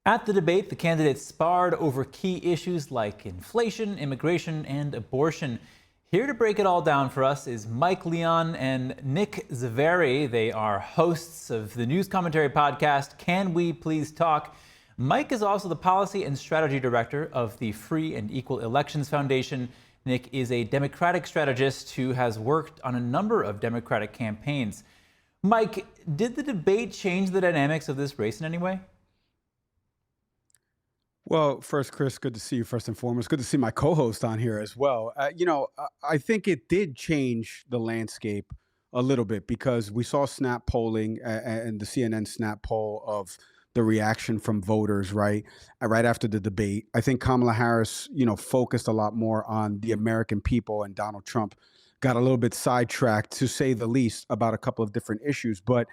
At the debate, the candidates sparred over key issues like inflation, immigration, and abortion. Here to break it all down for us is Mike Leon and Nick Zaveri. They are hosts of the news commentary podcast, Can We Please Talk? Mike is also the policy and strategy director of the Free and Equal Elections Foundation. Nick is a Democratic strategist who has worked on a number of Democratic campaigns. Mike, did the debate change the dynamics of this race in any way? Well, first, Chris, good to see you first and foremost. Good to see my co-host on here as well. I think it did change the landscape a little bit because we saw snap polling and the CNN snap poll of the reaction from voters, right? Right after the debate. I think Kamala Harris, focused a lot more on the American people, and Donald Trump got a little bit sidetracked, to say the least, about a couple of different issues. But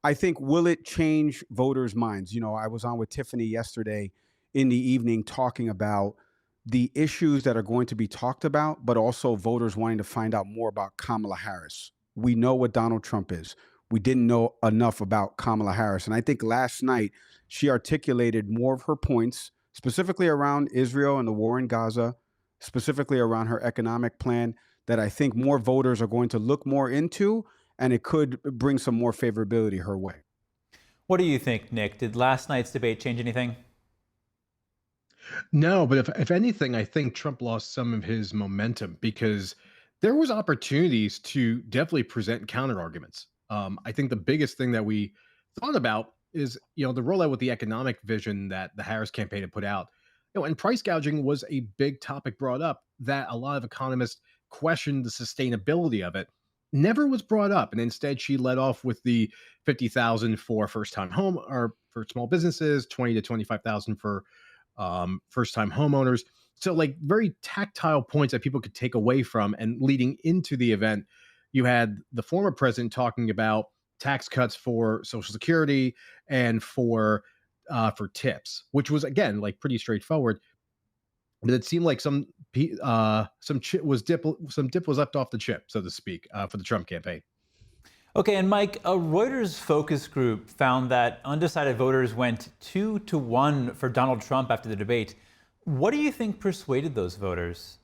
I think, will it change voters' minds? I was on with Tiffany yesterday in the evening talking about the issues that are going to be talked about, but also voters wanting to find out more about Kamala Harris. We know what Donald Trump is. We didn't know enough about Kamala Harris. And I think last night she articulated more of her points, specifically around Israel and the war in Gaza, specifically around her economic plan, that I think more voters are going to look more into, and it could bring some more favorability her way. What do you think, Nick? Did last night's debate change anything? No, but if anything, I think Trump lost some of his momentum because there was opportunities to definitely present counter arguments. I think the biggest thing that we thought about is, the rollout with the economic vision that the Harris campaign had put out. And price gouging was a big topic brought up that a lot of economists questioned the sustainability of it. Never was brought up, and instead she led off with the 50,000 for first-time home or for small businesses, 20 to 25,000 for first-time homeowners. So, like, very tactile points that people could take away from. And leading into the event, you had the former president talking about tax cuts for Social Security and for tips, which was, again, like, pretty straightforward. But it seemed like some dip was left off the chip, so to speak, for the Trump campaign. Okay, and Mike, a Reuters focus group found that undecided voters went 2-1 for Donald Trump after the debate. What do you think persuaded those voters?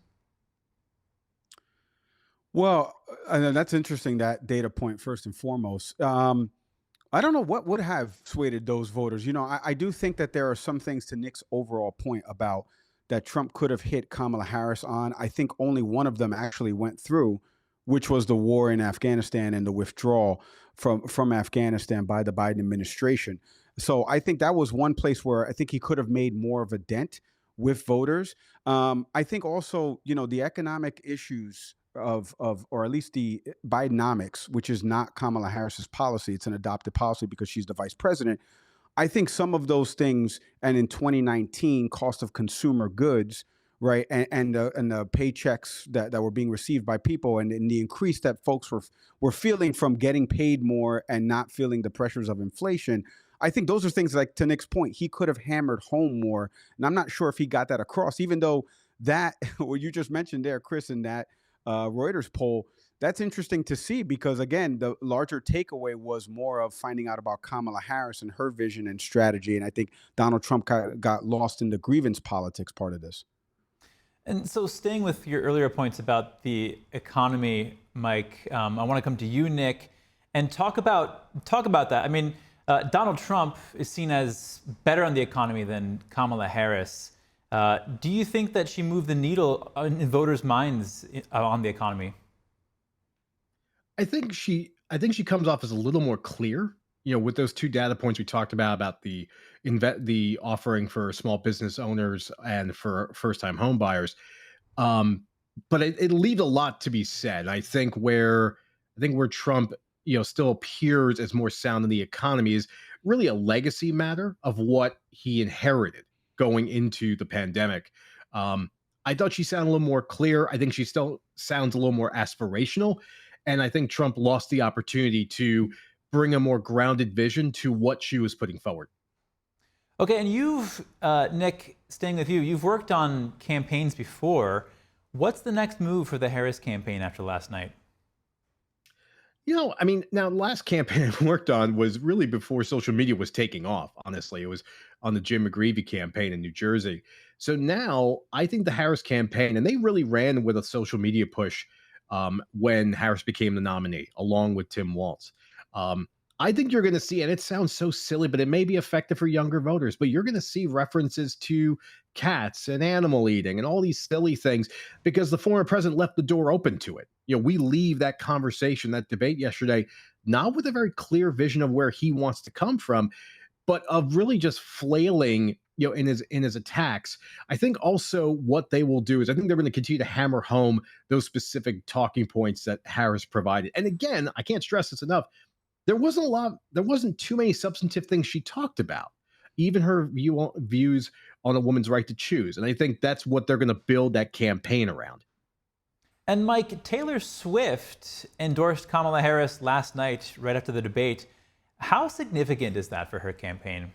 Well, I know that's interesting, that data point, first and foremost. I don't know what would have swayed those voters. I do think that there are some things, to Nick's overall point, about that Trump could have hit Kamala Harris on. I think only one of them actually went through, which was the war in Afghanistan and the withdrawal from Afghanistan by the Biden administration. So I think that was one place where I think he could have made more of a dent with voters. I think also, the economic issues or at least the Bidenomics, which is not Kamala Harris's policy. It's an adopted policy because she's the vice president. I think some of those things, and in 2019, cost of consumer goods, right, and the paychecks that were being received by people, and the increase that folks were feeling from getting paid more and not feeling the pressures of inflation. I think those are things, like, to Nick's point, he could have hammered home more, and I'm not sure if he got that across. Even though that what you just mentioned there, Chris, in that Reuters poll, that's interesting to see, because again, the larger takeaway was more of finding out about Kamala Harris and her vision and strategy, and I think Donald Trump got lost in the grievance politics part of this. And so, staying with your earlier points about the economy, Mike, I want to come to you, Nick, and talk about that. I mean, Donald Trump is seen as better on the economy than Kamala Harris. Do you think that she moved the needle in voters' minds on the economy? I think she comes off as a little more clear, with those two data points we talked about the offering for small business owners and for first-time home buyers. But it leaves a lot to be said. I think where Trump, still appears as more sound in the economy is really a legacy matter of what he inherited going into the pandemic. I thought she sounded a little more clear. I think she still sounds a little more aspirational. And I think Trump lost the opportunity to bring a more grounded vision to what she was putting forward. Okay, and you've, Nick, staying with you, you've worked on campaigns before. What's the next move for the Harris campaign after last night? I mean, now the last campaign I worked on was really before social media was taking off. Honestly, it was on the Jim McGreevey campaign in New Jersey. So now I think the Harris campaign, and they really ran with a social media push when Harris became the nominee, along with Tim Walz. I think you're going to see, and it sounds so silly, but it may be effective for younger voters. But you're going to see references to cats and animal eating and all these silly things because the former president left the door open to it. We leave that conversation, that debate yesterday, not with a very clear vision of where he wants to come from, but of really just flailing, in his attacks. I think also what they will do is I think they're going to continue to hammer home those specific talking points that Harris provided. And again, I can't stress this enough. There wasn't too many substantive things she talked about. Even her views on a woman's right to choose. And I think that's what they're going to build that campaign around. And Mike, Taylor Swift endorsed Kamala Harris last night, right after the debate. How significant is that for her campaign?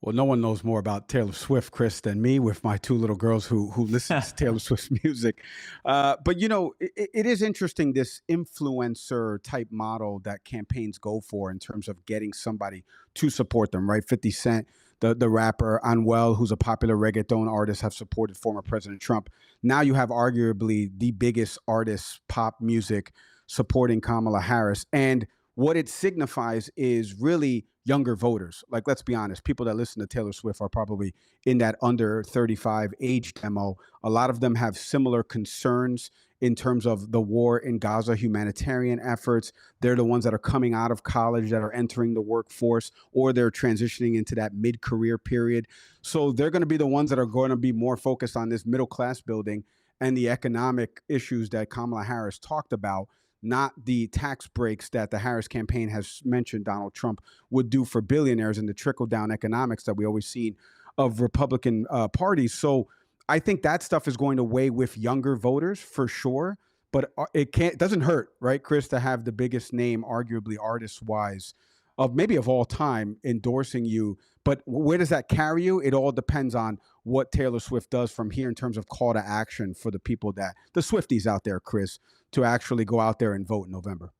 Well, no one knows more about Taylor Swift, Chris, than me with my two little girls who listen to Taylor Swift's music. But, it is interesting, this influencer type model that campaigns go for in terms of getting somebody to support them, right? 50 Cent, the rapper, Anuel, who's a popular reggaeton artist, have supported former President Trump. Now you have arguably the biggest artist, pop music, supporting Kamala Harris. And what it signifies is really younger voters. Like, let's be honest, people that listen to Taylor Swift are probably in that under 35 age demo. A lot of them have similar concerns in terms of the war in Gaza, humanitarian efforts. They're the ones that are coming out of college, that are entering the workforce, or they're transitioning into that mid-career period. So they're going to be the ones that are going to be more focused on this middle class building and the economic issues that Kamala Harris talked about, not the tax breaks that the Harris campaign has mentioned Donald Trump would do for billionaires and the trickle-down economics that we always seen of Republican parties. So I think that stuff is going to weigh with younger voters for sure. But it doesn't hurt, right, Chris, to have the biggest name, arguably artist-wise, of all time endorsing you. But where does that carry you? It all depends on what Taylor Swift does from here in terms of call to action for the people the Swifties out there, Chris, to actually go out there and vote in November.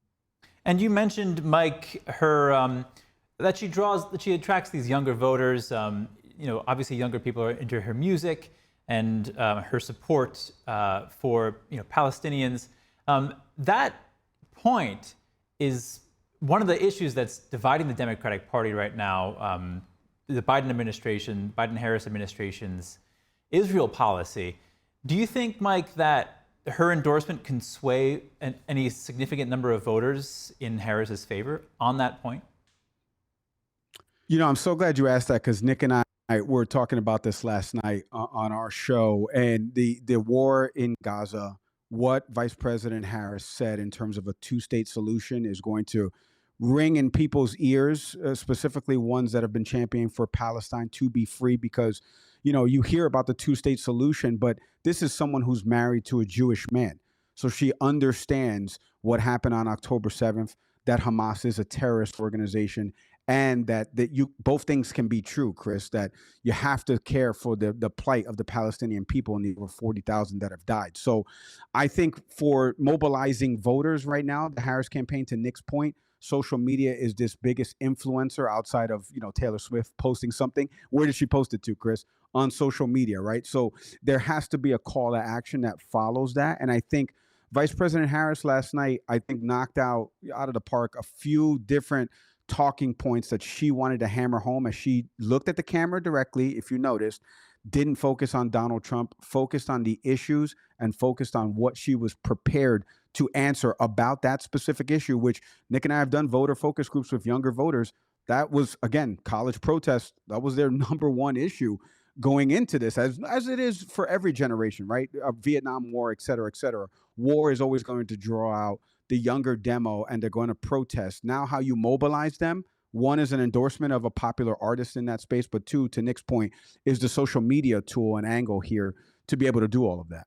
And you mentioned, Mike, her that she attracts these younger voters. Obviously younger people are into her music and her support for Palestinians. That point is one of the issues that's dividing the Democratic Party right now. The Biden-Harris administration's Israel policy. Do you think, Mike, that her endorsement can sway any significant number of voters in Harris's favor on that point? I'm so glad you asked that, because Nick and I were talking about this last night on our show, and the war in Gaza, what Vice President Harris said in terms of a two-state solution is going to ring in people's ears, specifically ones that have been championing for Palestine to be free, because you hear about the two-state solution, but this is someone who's married to a Jewish man. So she understands what happened on October 7th, that Hamas is a terrorist organization, and that both things can be true, Chris, that you have to care for the plight of the Palestinian people and the over 40,000 that have died. So I think for mobilizing voters right now, the Harris campaign, to Nick's point, social media is this biggest influencer outside of, Taylor Swift posting something. Where did she post it to, Chris? On social media, right? So there has to be a call to action that follows that. And I think Vice President Harris last night, knocked out of the park a few different talking points that she wanted to hammer home as she looked at the camera directly, if you noticed, didn't focus on Donald Trump, focused on the issues and focused on what she was prepared to answer about that specific issue, which Nick and I have done voter focus groups with younger voters. That was, again, college protests. That was their number one issue going into this, as it is for every generation, right? Vietnam War, et cetera, et cetera. War is always going to draw out the younger demo, and they're going to protest. Now, how you mobilize them, one is an endorsement of a popular artist in that space, but two, to Nick's point, is the social media tool and angle here to be able to do all of that.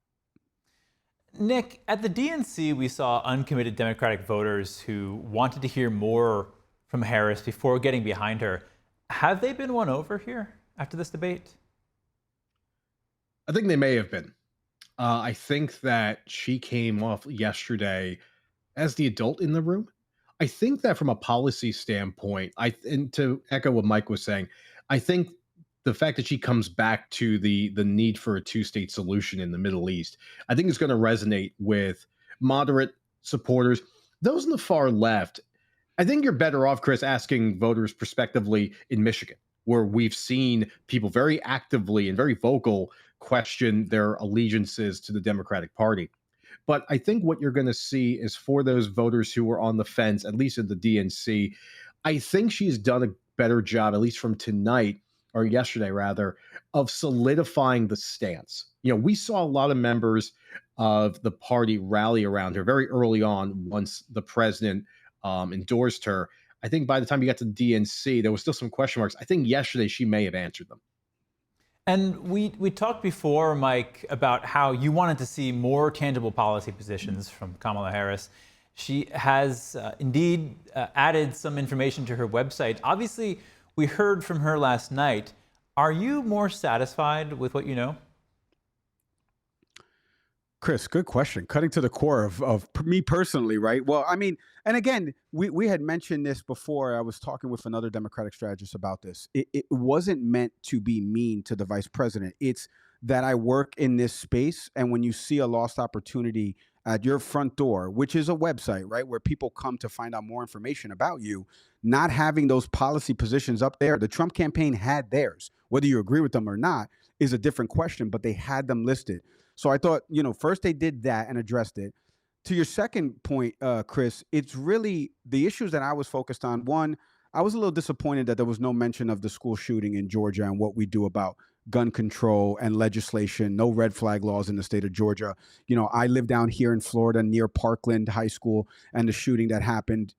Nick, at the DNC, we saw uncommitted Democratic voters who wanted to hear more from Harris before getting behind her. Have they been won over here after this debate? I think they may have been. I think that she came off yesterday as the adult in the room. I think that from a policy standpoint, and to echo what Mike was saying, I think the fact that she comes back to the need for a two-state solution in the Middle East, I think is going to resonate with moderate supporters. Those in the far left, I think you're better off, Chris, asking voters prospectively in Michigan, where we've seen people very actively and very vocal question their allegiances to the Democratic Party. But I think what you're going to see is for those voters who were on the fence, at least in the DNC, I think she's done a better job, at least from tonight or yesterday rather, of solidifying the stance. We saw a lot of members of the party rally around her very early on once the president endorsed her. I think by the time you got to the DNC, there was still some question marks. I think yesterday she may have answered them. And we talked before, Mike, about how you wanted to see more tangible policy positions from Kamala Harris. She has indeed added some information to her website. Obviously, we heard from her last night. Are you more satisfied with what you know? Chris, good question. Cutting to the core of me personally, right? Well, I mean, and again, we had mentioned this before. I was talking with another Democratic strategist about this. It wasn't meant to be mean to the vice president. It's that I work in this space, and when you see a lost opportunity at your front door, which is a website, right, where people come to find out more information about you, not having those policy positions up there, the Trump campaign had theirs. Whether you agree with them or not is a different question, but they had them listed. So I thought, first they did that and addressed it. To your second point, Chris, it's really the issues that I was focused on. One, I was a little disappointed that there was no mention of the school shooting in Georgia and what we do about gun control and legislation, no red flag laws in the state of Georgia. I live down here in Florida near Parkland High School, and the shooting that happened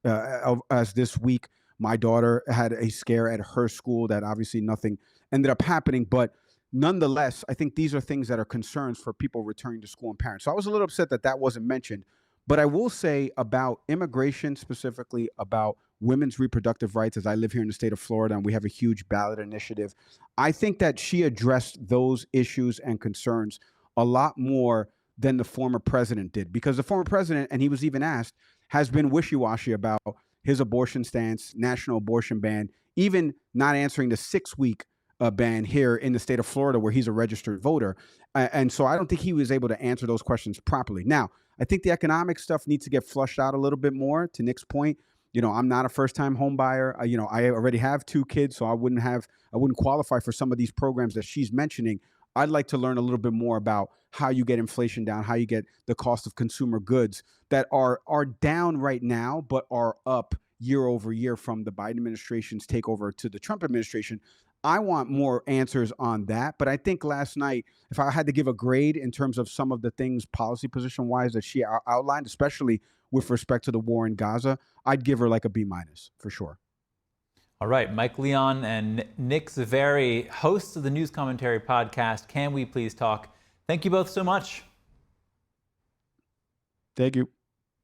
as this week, my daughter had a scare at her school that obviously nothing ended up happening, but nonetheless, I think these are things that are concerns for people returning to school and parents. So I was a little upset that that wasn't mentioned. But I will say about immigration, specifically about women's reproductive rights, as I live here in the state of Florida and we have a huge ballot initiative, I think that she addressed those issues and concerns a lot more than the former president did. Because the former president, and he was even asked, has been wishy-washy about his abortion stance, national abortion ban, even not answering the 6-week ban here in the state of Florida where he's a registered voter. And so I don't think he was able to answer those questions properly. Now, I think the economic stuff needs to get flushed out a little bit more. To Nick's point, I'm not a first-time home buyer. I already have 2 kids, so I wouldn't qualify for some of these programs that she's mentioning. I'd like to learn a little bit more about how you get inflation down, how you get the cost of consumer goods that are down right now, but are up year over year from the Biden administration's takeover to the Trump administration. I want more answers on that. But I think last night, if I had to give a grade in terms of some of the things policy position wise that she outlined, especially with respect to the war in Gaza, I'd give her like a B- for sure. All right, Mike Leon and Nick Zaveri, hosts of the News Commentary podcast, Can We Please Talk? Thank you both so much. Thank you.